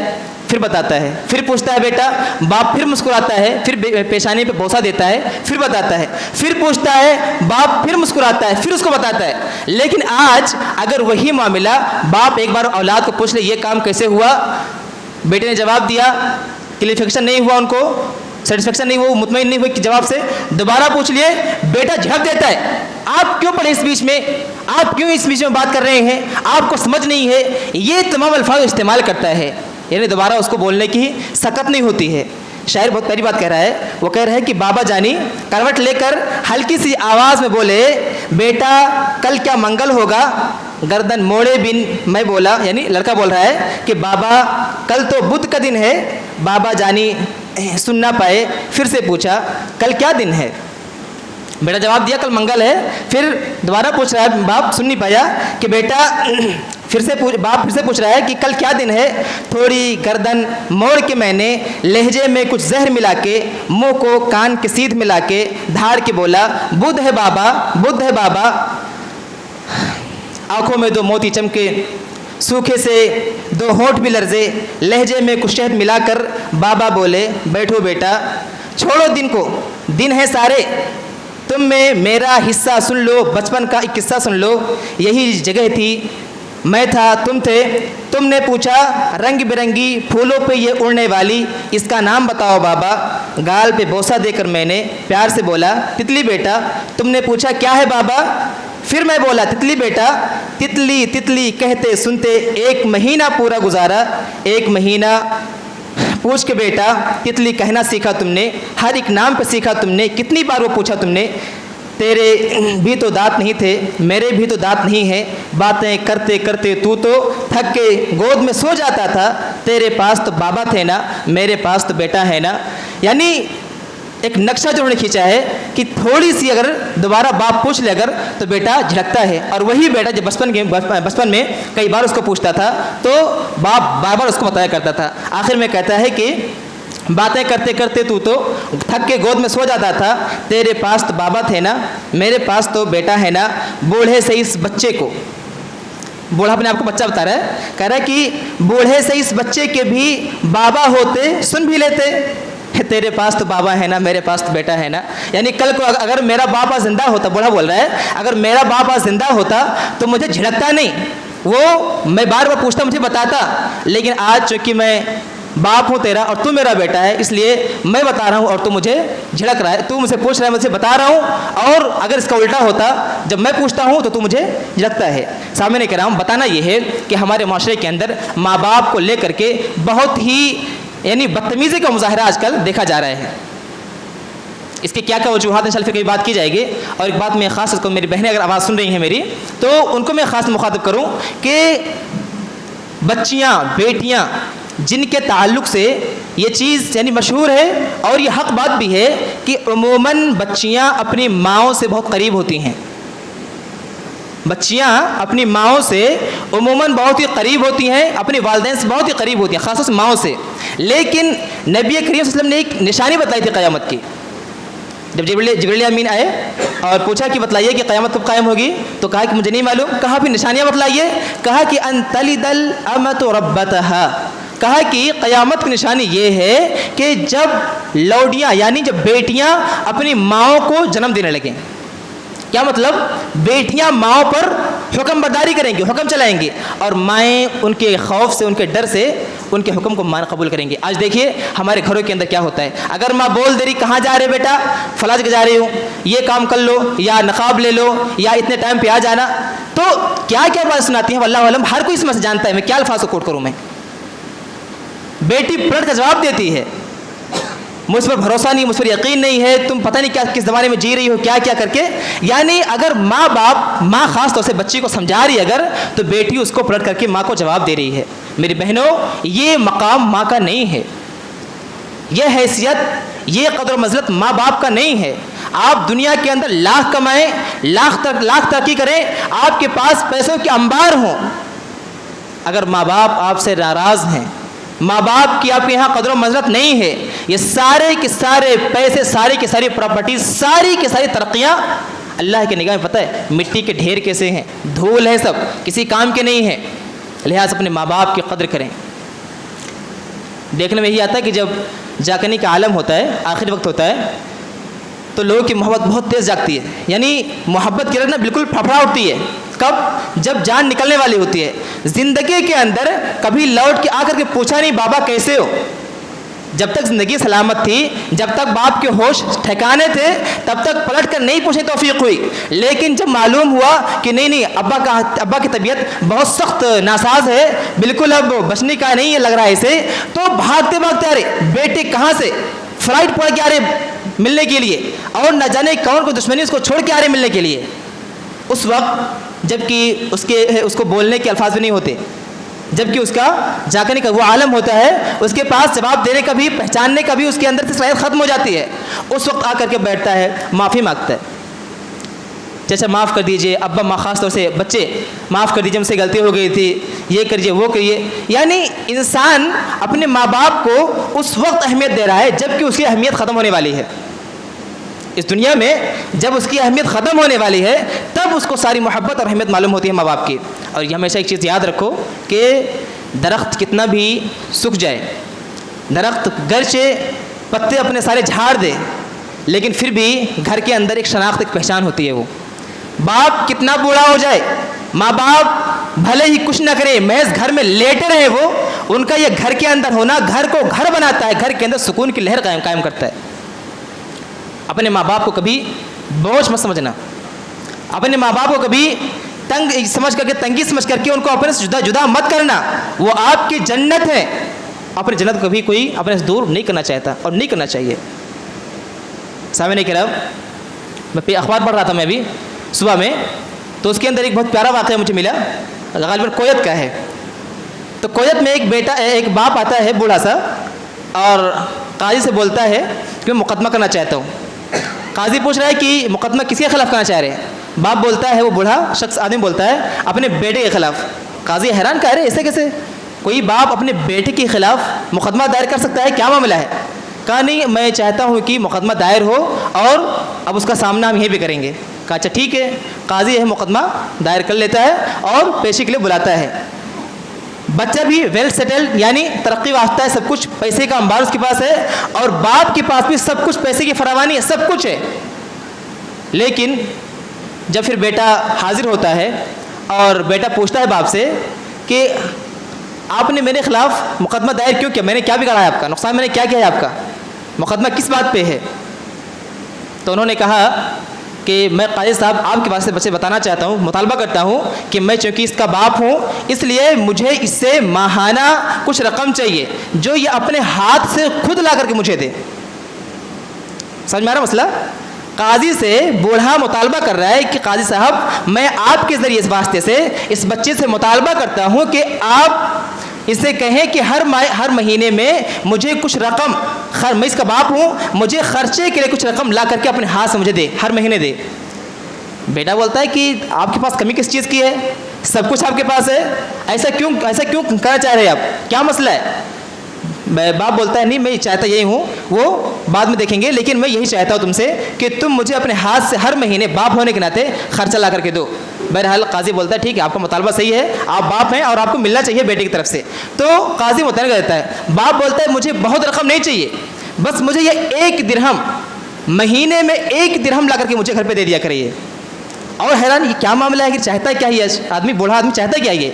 پھر بتاتا ہے، پھر پوچھتا ہے بیٹا، باپ پھر مسکراتا ہے، پھر پیشانی پہ بوسہ دیتا ہے، پھر بتاتا ہے، پھر پوچھتا ہے، باپ پھر مسکراتا ہے، پھر اس کو بتاتا ہے. لیکن آج اگر وہی معاملہ باپ ایک بار اولاد کو پوچھ لے یہ کام کیسے ہوا، بیٹے نے جواب دیا، کلیفیکیشن نہیں ہوا، ان کو سیٹسفیکشن نہیں ہوا، مطمئن نہیں ہوئی کہ جواب سے، دوبارہ پوچھ لیے، بیٹا جھڑک دیتا ہے، آپ کیوں پڑھے اس بیچ میں، آپ کیوں اس بیچ میں بات کر رہے ہیں، آپ کو سمجھ نہیں ہے، یہ تمام الفاظ استعمال کرتا ہے. یعنی دوبارہ اس کو بولنے کی سکت نہیں ہوتی ہے. شاعر بہت پہلی بات کہہ رہا ہے، وہ کہہ رہا ہے کہ بابا جانی کروٹ لے کر ہلکی سی آواز میں بولے بیٹا کل کیا منگل ہوگا، گردن موڑے بن میں بولا، یعنی لڑکا بول رہا ہے کہ بابا کل تو بدھ کا دن ہے. بابا جانی سن نہ پائے، پھر سے پوچھا کل کیا دن ہے. بیٹا جواب دیا کل منگل ہے. پھر دوبارہ پوچھ رہا ہے، باپ سن نہیں پایا کہ بیٹا باپ پھر سے پوچھ رہا ہے کہ کل کیا دن ہے. تھوڑی گردن موڑ کے میں نے لہجے میں کچھ زہر ملا کے منہ کو کان کے سیدھ ملا کے دھاڑ کے بولا بدھ ہے بابا، بدھ ہے بابا. آنکھوں میں 2 موتی چمکے، سوکھے سے 2 ہونٹ بھی لرزے، لہجے میں کچھ شہد ملا کر بابا بولے بیٹھو بیٹا، چھوڑو دن کو، دن ہے سارے، تم میں میرا حصہ سن لو، بچپن کا ایک قصہ سن لو. یہی جگہ تھی، میں تھا، تم تھے، تم نے پوچھا رنگ برنگی پھولوں پہ یہ اڑنے والی اس کا نام بتاؤ بابا. گال پہ بوسہ دے کر میں نے پیار سے بولا تتلی بیٹا. تم نے پوچھا کیا ہے بابا، پھر میں بولا تتلی بیٹا. تتلی تتلی کہتے سنتے 1 مہینہ پورا گزارا. 1 مہینہ پوچھ کے بیٹا تتلی کہنا سیکھا تم نے، ہر ایک نام پہ سیکھا تم نے. کتنی بار وہ پوچھا تم نے، تیرے بھی تو دانت نہیں تھے، میرے بھی تو دانت نہیں ہیں، باتیں کرتے کرتے تو تھک کے گود میں سو جاتا تھا. تیرے پاس تو بابا تھے نا، میرے پاس تو بیٹا ہے نا. یعنی ایک نقشہ جو انہوں نے کھینچا ہے کہ تھوڑی سی اگر دوبارہ باپ پوچھ لے اگر تو بیٹا جھڑکتا ہے. اور وہی بیٹا جب بچپن میں کئی بار اس کو پوچھتا تھا تو باپ بار بار اس کو بتایا کرتا تھا. آخر میں کہتا ہے کہ باتیں کرتے کرتے تو تھک کے گود میں سو جاتا تھا. تیرے پاس تو بابا تھے نا، میرے پاس تو بیٹا ہے نا. بوڑھے سے اس بچے کو، بوڑھا اپنے آپ کو بچہ بتا رہا ہے، کہہ رہا ہے کہ بوڑھے سے اس بچے کے بھی بابا ہوتے سن بھی لیتے. تیرے پاس تو بابا ہے نا، میرے پاس تو بیٹا ہے نا. یعنی کل کو اگر میرا باپ آج زندہ ہوتا، بوڑھا بول رہا ہے، اگر میرا باپ آج زندہ ہوتا تو مجھے جھڑکتا نہیں، وہ میں بار بار پوچھتا مجھے بتاتا. لیکن آج چونکہ میں باپ ہوں تیرا اور تو میرا بیٹا ہے، اس لیے میں بتا رہا ہوں اور تو مجھے جھڑک رہا ہے، تو مجھ سے پوچھ رہا ہے، مجھے بتا رہا ہوں. اور اگر اس کا الٹا ہوتا، جب میں پوچھتا ہوں تو مجھے جھڑکتا ہے. سامنے کہہ رہا ہوں، بتانا یہ ہے کہ ہمارے معاشرے کے اندر ماں باپ کو لے کر کے بہت ہی یعنی بدتمیزی کا مظاہرہ آج کل دیکھا جا رہا ہے. اس کے کیا وجوہات انشاءاللہ پھر کبھی بات کی جائے گی. اور ایک بات میں خاص کو میری بہنیں اگر آواز سن رہی ہیں میری، تو ان کو میں خاص مخاطب کروں کہ بچیاں، بیٹیاں جن کے تعلق سے یہ چیز یعنی مشہور ہے اور یہ حق بات بھی ہے کہ عموماً بچیاں اپنی ماؤں سے بہت قریب ہوتی ہیں. بچیاں اپنی ماؤں سے عموماً بہت ہی قریب ہوتی ہیں، اپنے والدین سے بہت ہی قریب ہوتی ہیں، خاص طور سے ماؤں سے. لیکن نبی کریم صلی اللہ علیہ وسلم نے ایک نشانی بتلائی تھی قیامت کی. جب جبریل امین آئے اور پوچھا کہ بتلائیے کہ قیامت کب قائم ہوگی، تو کہا کہ مجھے نہیں معلوم. کہا پھر نشانیاں بتلائیے. کہا کہ ان تلد الامۃ ربتہا. کہا کہ قیامت کی نشانی یہ ہے کہ جب لوڈیاں یعنی جب بیٹیاں اپنی ماؤں کو جنم دینے لگیں. کیا مطلب؟ بیٹیاں ماؤں پر حکم برداری کریں گی، حکم چلائیں گی، اور مائیں ان کے خوف سے، ان کے ڈر سے ان کے حکم کو قبول کریں گی. آج دیکھیے ہمارے گھروں کے اندر کیا ہوتا ہے. اگر ماں بول دے رہی کہاں جا رہے بیٹا، فلاں جگہ جا رہی ہوں، یہ کام کر لو، یا نقاب لے لو، یا اتنے ٹائم پہ آ جانا، تو کیا کیا بات سناتی ہیں واللہ علم. ہر کوئی اس میں سے جانتا ہے، میں کیا الفاظ کو کوٹ کروں. میں بیٹی پلٹ کا جواب دیتی ہے، مجھ پر بھروسہ نہیں، مجھ پر یقین نہیں ہے، تم پتہ نہیں کیا کس زمانے میں جی رہی ہو، کیا کیا کر کے. یعنی اگر ماں خاص طور سے بچی کو سمجھا رہی ہے اگر، تو بیٹی اس کو پلٹ کر کے ماں کو جواب دے رہی ہے. میری بہنوں، یہ مقام ماں کا نہیں ہے، یہ حیثیت، یہ قدر و منزلت ماں باپ کا نہیں ہے. آپ دنیا کے اندر لاکھ کمائیں، لاکھ ترقی کریں، آپ کے پاس پیسوں کے انبار ہوں، اگر ماں باپ آپ سے ناراض ہیں، ماں باپ کی آپ کے یہاں قدر و منزلت نہیں ہے، یہ سارے کے سارے پیسے، ساری کی ساری پراپرٹی، ساری کی ساری ترقیاں اللہ کی نگاہ میں پتہ ہے مٹی کے ڈھیر کیسے ہیں، دھول ہے، سب کسی کام کے نہیں ہیں. لہٰذا اپنے ماں باپ کی قدر کریں. دیکھنے میں یہی آتا ہے کہ جب جاگنے کا عالم ہوتا ہے، آخری وقت ہوتا ہے، تو لوگوں کی محبت بہت تیز جاگتی ہے. یعنی محبت کی رنگ بالکل پھپھڑا اٹھتی ہے. کب؟ جب جان نکلنے والی ہوتی ہے. زندگی کے اندر کبھی لوٹ کے آ کر کے پوچھا نہیں بابا کیسے ہو. جب تک زندگی سلامت تھی، جب تک باپ کے ہوش ٹھکانے تھے، تب تک پلٹ کر نہیں پوچھنے توفیق ہوئی. لیکن جب معلوم ہوا کہ نہیں ابا کی طبیعت بہت سخت ناساز ہے، بالکل اب بچنے کا نہیں لگ رہا ہے اسے، تو بھاگتے بھاگتے آ رہے بیٹے کہاں سے فلائٹ پڑ کے آ رہے ملنے کے لیے، اور نہ جانے کون کو دشمنی اس کو چھوڑ کے آ رہے ملنے کے لیے. اس وقت جبکہ اس کو بولنے کے الفاظ بھی نہیں ہوتے، جبکہ اس کا جاگنے کا وہ عالم ہوتا ہے، اس کے پاس جواب دینے کا بھی، پہچاننے کا بھی اس کے اندر سے صلاحیت ختم ہو جاتی ہے. اس وقت آ کر کے بیٹھتا ہے، معافی مانگتا ہے، چچا معاف کر دیجئے، ابا ماں خاص طور سے بچے معاف کر دیجئے، مجھ سے غلطی ہو گئی تھی، یہ کریے وہ کریے. یعنی انسان اپنے ماں باپ کو اس وقت اہمیت دے رہا ہے جبکہ اس کی اہمیت ختم ہونے والی ہے. اس دنیا میں جب اس کی اہمیت ختم ہونے والی ہے، تب اس کو ساری محبت اور اہمیت معلوم ہوتی ہے ماں باپ کی. اور یہ ہمیشہ ایک چیز یاد رکھو کہ درخت کتنا بھی سوکھ جائے، درخت گرچہ پتے اپنے سارے جھاڑ دے، لیکن پھر بھی گھر کے اندر ایک شناخت، ایک پہچان ہوتی ہے. وہ باپ کتنا بوڑھا ہو جائے، ماں باپ بھلے ہی کچھ نہ کرے، محض گھر میں لیٹے رہے، وہ ان کا یہ گھر کے اندر ہونا گھر کو گھر بناتا ہے، گھر کے اندر سکون کی لہر قائم کرتا ہے. اپنے ماں باپ کو کبھی بوجھ مت سمجھنا، اپنے ماں باپ کو کبھی تنگ سمجھ کر کے، تنگی سمجھ کر کے ان کو اپنے سے جدا مت کرنا. وہ آپ کی جنت ہے، اپنی جنت کو کبھی کوئی اپنے سے دور نہیں کرنا چاہتا اور نہیں کرنا چاہیے. سامعین کرام، میں اخبار پڑھ رہا تھا میں ابھی صبح میں، تو اس کے اندر ایک بہت پیارا واقعہ مجھے ملا، غالباً کویت کا ہے. تو کویت میں ایک باپ آتا ہے بوڑھا سا، اور قاضی سے بولتا ہے کہ میں مقدمہ کرنا چاہتا ہوں. قاضی پوچھ رہا ہے کہ مقدمہ کس کے خلاف کرنا چاہ رہے ہیں؟ باپ بولتا ہے، وہ بوڑھا شخص آدمی بولتا ہے اپنے بیٹے کے خلاف. قاضی حیران کہہ رہے ایسے کیسے کوئی باپ اپنے بیٹے کے خلاف مقدمہ دائر کر سکتا ہے، کیا معاملہ ہے؟ کہا نہیں، میں چاہتا ہوں کہ مقدمہ دائر ہو اور اب اس کا سامنا ہم یہیں پہ کریں گے. کہا اچھا ٹھیک ہے. قاضی ہے مقدمہ دائر کر لیتا ہے اور پیشی کے لیے بلاتا ہے. بچہ بھی ویل سیٹلڈ، یعنی ترقی یافتہ ہے، سب کچھ پیسے کا انبار اس کے پاس ہے، اور باپ کے پاس بھی سب کچھ پیسے کی فراوانی ہے، سب کچھ ہے. لیکن جب پھر بیٹا حاضر ہوتا ہے اور بیٹا پوچھتا ہے باپ سے کہ آپ نے میرے خلاف مقدمہ دائر کیوں کیا، میں نے کیا بگاڑا ہے آپ کا، نقصان میں نے کیا کیا ہے آپ کا، مقدمہ کس بات پہ ہے؟ تو انہوں نے کہا کہ میں قاضی صاحب آپ کے پاس سے بچے بتانا چاہتا ہوں، مطالبہ کرتا ہوں کہ میں چونکہ اس کا باپ ہوں، اس لیے مجھے اس سے ماہانہ کچھ رقم چاہیے جو یہ اپنے ہاتھ سے خود لا کر کے مجھے دے. سمجھ میں آ رہا مسئلہ؟ قاضی سے بوڑھا مطالبہ کر رہا ہے کہ قاضی صاحب میں آپ کے ذریعے اس واسطے سے اس بچے سے مطالبہ کرتا ہوں کہ آپ اسے کہیں کہ ہر مہینے میں مجھے کچھ رقم، میں اس کا باپ ہوں، مجھے خرچے کے لیے کچھ رقم لا کر کے اپنے ہاتھ سے مجھے دے، ہر مہینے دے. بیٹا بولتا ہے کہ آپ کے پاس کمی کس چیز کی ہے، سب کچھ آپ کے پاس ہے، ایسا کیوں کرنا چاہ رہے ہیں آپ، کیا مسئلہ ہے؟ باپ بولتا ہے نہیں، میں چاہتا یہی ہوں، وہ بعد میں دیکھیں گے، لیکن میں یہی چاہتا ہوں تم سے کہ تم مجھے اپنے ہاتھ سے ہر مہینے باپ ہونے کے ناطے خرچہ لا کر کے دو. بہرحال قاضی بولتا ہے ٹھیک ہے، آپ کا مطالبہ صحیح ہے، آپ باپ ہیں اور آپ کو ملنا چاہیے بیٹے کی طرف سے. تو قاضی متنازع کر دیتا ہے. باپ بولتا ہے مجھے بہت رقم نہیں چاہیے، بس مجھے یہ 1 درہم، مہینے میں 1 درہم لا کر کے مجھے گھر پہ دے دیا کریے. اور حیران یہ کیا معاملہ ہے کہ چاہتا کیا ہی آدمی، بوڑھا آدمی چاہتا کیا یہ؟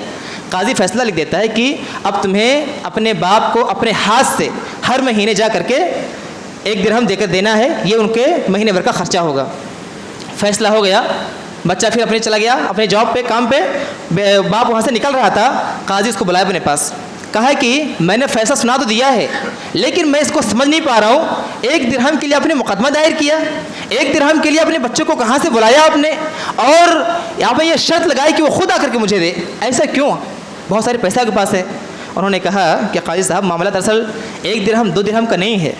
قاضی فیصلہ لکھ دیتا ہے کہ اب تمہیں اپنے باپ کو اپنے ہاتھ سے ہر مہینے جا کر کے 1 درہم دے کر دینا ہے، یہ ان کے مہینے بھر کا خرچہ ہوگا. فیصلہ ہو گیا. بچہ پھر اپنے چلا گیا اپنے جاب پہ، کام پہ. باپ وہاں سے نکل رہا تھا، قاضی اس کو بلایا اپنے پاس. کہا کہ میں نے فیصلہ سنا تو دیا ہے لیکن میں اس کو سمجھ نہیں پا رہا ہوں. 1 درہم کے لیے آپ نے مقدمہ دائر کیا, 1 درہم کے لیے اپنے بچوں کو کہاں سے بلایا آپ نے, اور یہاں پہ یہ شرط لگائی کہ وہ خود آ کر کے مجھے دے, ایسا کیوں؟ بہت سارے پیسہ کے پاس ہے. انہوں نے کہا کہ قاضی صاحب معاملہ دراصل 1 درہم 2 درہم کا نہیں ہے.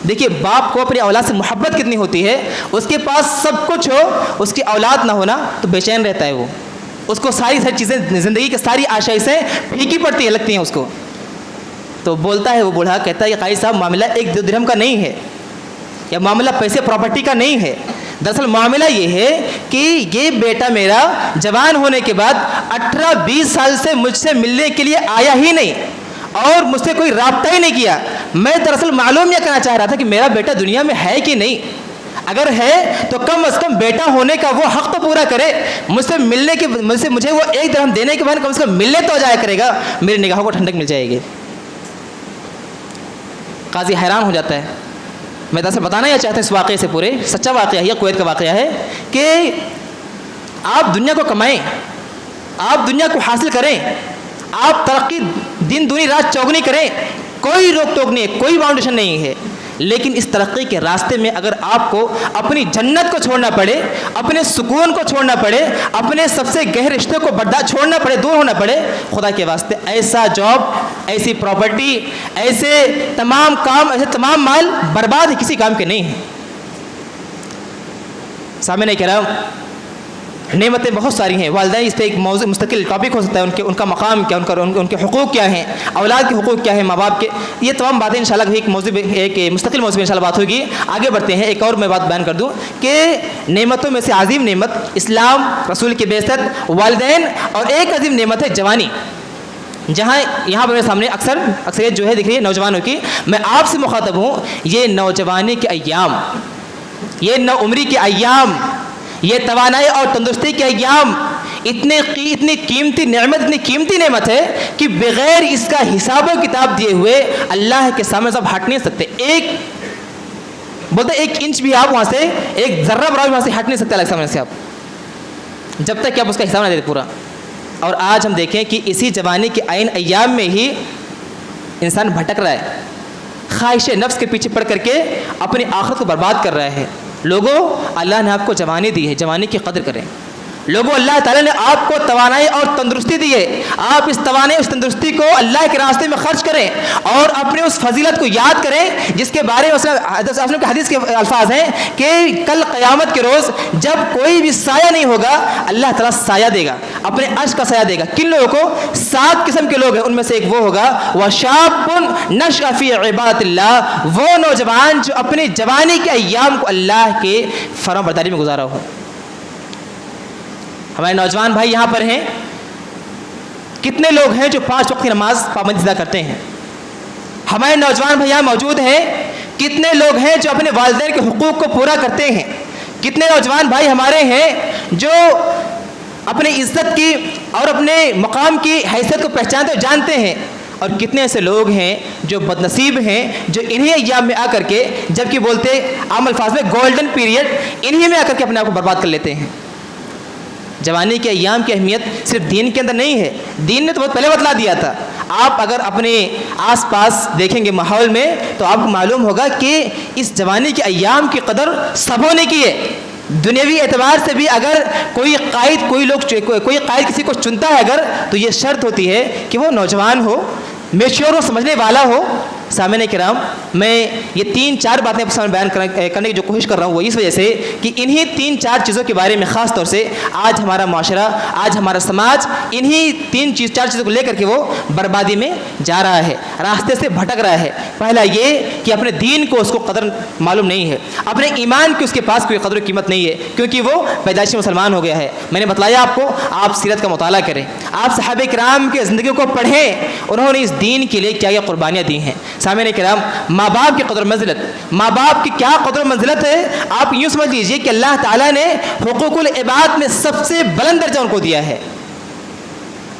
دیکھیے باپ کو اپنی اولاد سے محبت کتنی ہوتی ہے, اس کے پاس سب کچھ ہو, اس کی اولاد نہ ہونا تو بے چین رہتا ہے. وہ اس کو ساری چیزیں زندگی کی ساری آشائشیں پھیکی پڑتی لگتی ہیں اس کو. تو بولتا ہے وہ بوڑھا, کہتا ہے کہ قاضی صاحب معاملہ 1-2 درہم کا نہیں ہے, یا معاملہ پیسے پراپرٹی کا نہیں ہے. دراصل معاملہ یہ ہے کہ یہ بیٹا میرا جوان ہونے کے بعد 18-20 سال سے مجھ سے ملنے کے لیے آیا ہی نہیں اور مجھ سے کوئی رابطہ ہی نہیں کیا. میں دراصل معلوم یہ کرنا چاہ رہا تھا کہ میرا بیٹا دنیا میں ہے کہ نہیں, اگر ہے تو کم از کم بیٹا ہونے کا وہ حق تو پورا کرے. مجھے وہ 1 درہم دینے کے بعد کم از کم ملنے تو جایا کرے گا, میری نگاہوں کو ٹھنڈک مل جائے گی. قاضی حیران ہو جاتا ہے. میں دراصل بتانا یہ چاہتا ہوں اس واقعے سے, پورے سچا واقعہ ہے, یہ کویت کا واقعہ ہے کہ آپ دنیا کو کمائیں, آپ دنیا کو حاصل کریں, آپ ترقی دن دنی رات چوگنی کریں, کوئی روک ٹوک نہیں ہے, کوئی باؤنڈیشن نہیں ہے. لیکن اس ترقی کے راستے میں اگر آپ کو اپنی جنت کو چھوڑنا پڑے, اپنے سکون کو چھوڑنا پڑے, اپنے سب سے گہرے رشتے کو چھوڑنا پڑے, دور ہونا پڑے, خدا کے واسطے ایسا جاب, ایسی پراپرٹی, ایسے تمام کام, ایسے تمام مال برباد کسی کام کے نہیں ہیں. سامعین کرام, نعمتیں بہت ساری ہیں. والدین اس پہ ایک موضوع مستقل ٹاپک ہو سکتا ہے, ان کا مقام کیا, ان کے حقوق کیا ہیں, اولاد کے حقوق کیا ہیں, ماں باپ کے, یہ تمام باتیں انشاءاللہ ایک مستقل موضوع میں انشاءاللہ بات ہوگی. آگے بڑھتے ہیں. ایک اور میں بات بیان کر دوں کہ نعمتوں میں سے عظیم نعمت اسلام, رسول کی بعثت, والدین, اور ایک عظیم نعمت ہے جوانی. جہاں یہاں پر میرے سامنے اکثریت جو ہے دکھ رہی ہے نوجوانوں کی. میں آپ سے مخاطب ہوں. یہ نوجوانی کے ایام, یہ نو عمری کے ایام, یہ توانائی اور تندرستی کے ایام اتنی قیمتی نعمت ہے کہ بغیر اس کا حساب و کتاب دیے ہوئے اللہ کے سامنے سب ہٹ نہیں سکتے. ایک انچ بھی آپ وہاں سے, ایک ذرہ برابر وہاں سے ہٹ نہیں سکتے اللہ کے سامنے سے آپ, جب تک کہ آپ اس کا حساب نہ دیتے پورا. اور آج ہم دیکھیں کہ اسی جوانی کے عین ایام میں ہی انسان بھٹک رہا ہے, خواہش نفس کے پیچھے پڑ کر کے اپنی آخرت کو برباد کر رہا ہے. لوگوں, اللہ نے آپ کو جوانی دی ہے, جوانی کی قدر کریں. لوگوں, اللہ تعالیٰ نے آپ کو توانائی اور تندرستی دی ہے, آپ اس توانائی اس تندرستی کو اللہ کے راستے میں خرچ کریں اور اپنے اس فضیلت کو یاد کریں جس کے بارے میں حدیث کے الفاظ ہیں کہ کل قیامت کے روز جب کوئی بھی سایہ نہیں ہوگا, اللہ تعالیٰ سایہ دے گا, اپنے عرش کا سایہ دے گا. کن لوگوں کو؟ 7 قسم کے لوگ ہیں, ان میں سے ایک وہ ہوگا وَشَابٌ نَشْأَ فِي عِبَادِ اللَّهِ, وہ نوجوان جو اپنی جوانی کے ایام کو اللہ کے فرمان برداری میں گزارا ہو. ہمارے نوجوان بھائی یہاں پر ہیں, کتنے لوگ ہیں جو 5 وقت کی نماز پابندی ادا کرتے ہیں؟ ہمارے نوجوان بھائی یہاں موجود ہیں, کتنے لوگ ہیں جو اپنے والدین کے حقوق کو پورا کرتے ہیں؟ کتنے نوجوان بھائی ہمارے ہیں جو اپنی عزت کی اور اپنے مقام کی حیثیت کو پہچانتے اور جانتے ہیں؟ اور کتنے ایسے لوگ ہیں جو بدنصیب ہیں جو انہی ایام میں آ کر کے, جبکہ بولتے عام الفاظ میں گولڈن پیریڈ, انہی میں آ کر کے اپنے آپ کو برباد کر لیتے ہیں. جوانی کے ایام کی اہمیت صرف دین کے اندر نہیں ہے, دین نے تو بہت پہلے بتلا دیا تھا. آپ اگر اپنے آس پاس دیکھیں گے ماحول میں تو آپ کو معلوم ہوگا کہ اس جوانی کے ایام کی قدر سبوں نے کی ہے. دنیاوی اعتبار سے بھی اگر کوئی قائد کسی کو چنتا ہے اگر, تو یہ شرط ہوتی ہے کہ وہ نوجوان ہو, میچور ہو, سمجھنے والا ہو. سامعین کرام, میں یہ 3-4 باتیں آپ سامنے بیان کرنے کی جو کوشش کر رہا ہوں وہ اس وجہ سے کہ انہی 3-4 چیزوں کے بارے میں خاص طور سے آج ہمارا معاشرہ, آج ہمارا سماج انہی 3-4 چیزوں کو لے کر کے وہ بربادی میں جا رہا ہے, راستے سے بھٹک رہا ہے. پہلا یہ کہ اپنے دین کو اس کو قدر معلوم نہیں ہے, اپنے ایمان کی اس کے پاس کوئی قدر و قیمت نہیں ہے, کیونکہ وہ پیدائشی مسلمان ہو گیا ہے. میں نے بتلایا آپ کو, آپ سیرت کا مطالعہ کریں, آپ صحابہ کرام کی زندگیوں کو پڑھیں, انہوں نے اس دین کے لیے کیا کیا قربانیاں دی ہیں. سامعین کرام, ماں باپ کی قدر و منزلت, ماں باپ کی کیا قدر و منزلت ہے, آپ یوں سمجھ لیجئے کہ اللہ تعالیٰ نے حقوق العباد میں سب سے بلند درجہ ان کو دیا ہے.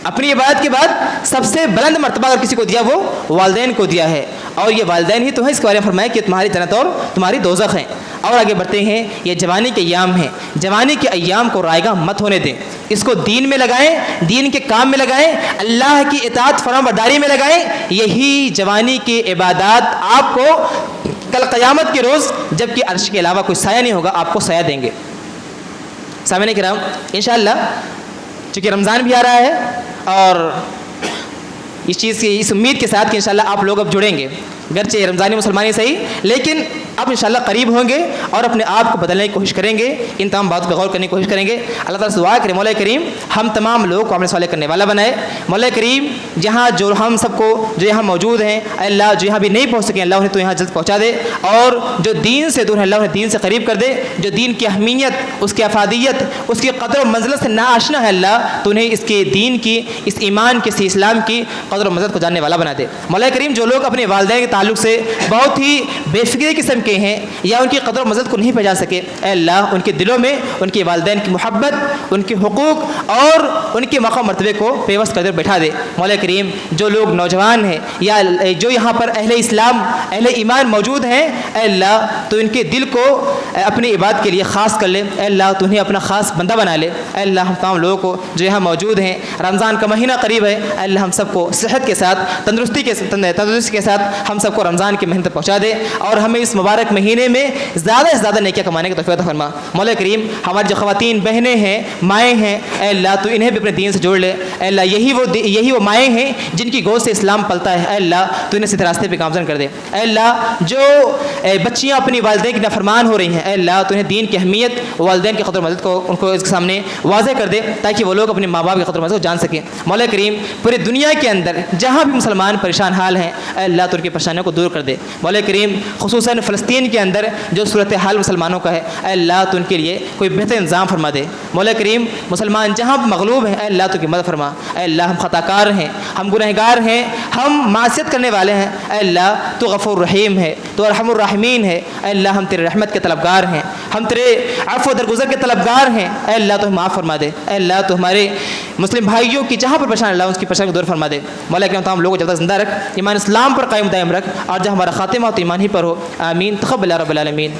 اپنی عبادت کے بعد سب سے بلند مرتبہ اگر کسی کو دیا وہ والدین کو دیا ہے، اور یہ والدین ہی تو ہیں، اس کے بارے میں فرمایا کہ تمہاری جنت اور تمہاری دوزخ ہیں۔ اور آگے بڑھتے ہیں، یہ جوانی کے ایام ہیں، جوانی کے ایام کو رائگاں مت ہونے دیں، اس کو دین میں لگائیں، دین کے کام میں لگائیں، اللہ کی اطاعت فرمان برداری میں لگائیں۔ یہی جوانی کی عبادات آپ کو کل قیامت کے روز جب کہ عرش کے علاوہ کوئی سایہ نہیں ہوگا آپ کو سایہ دیں گے۔ سامعین کرام، انشاءاللہ چونکہ رمضان بھی آ رہا ہے اور اس چیز کی اس امید کے ساتھ کہ انشاءاللہ آپ لوگ اب جڑیں گے، گرچہ رمضانی مسلمانی صحیح لیکن اب انشاءاللہ قریب ہوں گے اور اپنے آپ کو بدلنے کی کوشش کریں گے، ان تمام باتوں پہ غور کرنے کی کوشش کریں گے۔ اللہ تعالیٰ سے دعا کریں مولا کریم ہم تمام لوگوں کو عمل صالح کرنے والا بنائے۔ مولا کریم جہاں جو ہم سب کو جو یہاں موجود ہیں اے اللہ، جو یہاں بھی نہیں پہنچ سکے اللہ انہیں تو یہاں جلد پہنچا دے، اور جو دین سے دور ہیں اللہ انہیں دین سے قریب کر دے، جو دین کی اہمیت، اس کی افادیت، اس کی قدر و منزلت سے ناآشنا ہے اللہ تو انہیں اس کے دین کی، اس ایمان کی، اس اسلام کی قدر و منزلت کو جاننے والا بنا دے۔ مولا کریم جو لوگ اپنے والدین کے تعلق سے بہت ہی بے فکری قسم کے ہیں یا ان کی قدر و منزلت کو نہیں پہچان سکے، اے اللہ ان کے دلوں میں ان کے والدین کی محبت، ان کے حقوق اور ان کے مقام مرتبے کو پیوست کر دے بیٹھا دے۔ مولا کریم جو لوگ نوجوان ہیں یا جو یہاں پر اہل اسلام، اہل ایمان موجود ہیں، اے اللہ تو ان کے دل کو اپنی عبادت کے لیے خاص کر لے، اے اللہ تو انہیں اپنا خاص بندہ بنا لے۔ اے اللہ ہم تمام لوگوں کو جو یہاں موجود ہیں، رمضان کا مہینہ قریب ہے، اے اللہ ہم سب کو صحت کے ساتھ، تندرستی کے ساتھ ہم سب کو رمضان کے مہینے تک پہنچا دے، اور ہمیں اس مبارک مہینے میں زیادہ سے زیادہ نیکیاں کمانے کی توفیق عطا فرما۔ مولا کریم ہماری جو خواتین بہنیں ہیں، مائیں ہیں، اے اللہ تو انہیں بھی اپنے دین سے جوڑ لے۔ اے اللہ یہی وہ مائیں ہیں جن کی گود سے اسلام پلتا ہے، اے اللہ تو انہیں سیدھے راستے پہ گامزن کر دے۔ اے اللہ جو بچیاں اپنی والدین کی نافرمان ہو رہی ہیں، اے اللہ تو انہیں دین کی اہمیت، والدین کی قدر و منزلت کو ان کو اس کے سامنے واضح کر دے تاکہ وہ لوگ اپنے ماں باپ کی قدر و منزلت کو جان سکیں۔ مولا کریم پوری دنیا کے اندر جہاں بھی مسلمان پریشان حال ہیں، اے اللہ تو ان کی پریشانیوں کو دور کر دے۔ مولا کریم خصوصاً فلسطین کے اندر جو صورتحال مسلمانوں کا ہے، اے اللہ تو ان کے لیے کوئی بہتر انتظام فرما دے۔ مولا کریم مسلمان جہاں مغلوب ہیں، اے اللہ تو کی مدد فرما۔ اے اللہ ہم خطا کار ہیں، ہم گنہگار ہیں، ہم معصیت کرنے والے ہیں، اے اللہ تو غفور رحیم ہے، تو ارحم الراحمین ہے۔ اے اللہ ہم تیرے رحمت کے طلبگار ہیں، ہم تیرے عفو درگزر کے طلبگار ہیں، اے اللہ تو معاف فرما دے۔ اے اللہ تو ہمارے مسلم بھائیوں کی جہاں پر پریشان اللہ اس کی پریشانی کو دور فرما دے۔ مولا کریم تمام لوگوں کو جب تک زندہ رکھ، ایمان اسلام پر قائم دائم رکھ، اور جب ہمارا خاتمہ تو ایمان ہی پر ہو۔ آمین تقبل یا رب العالمین۔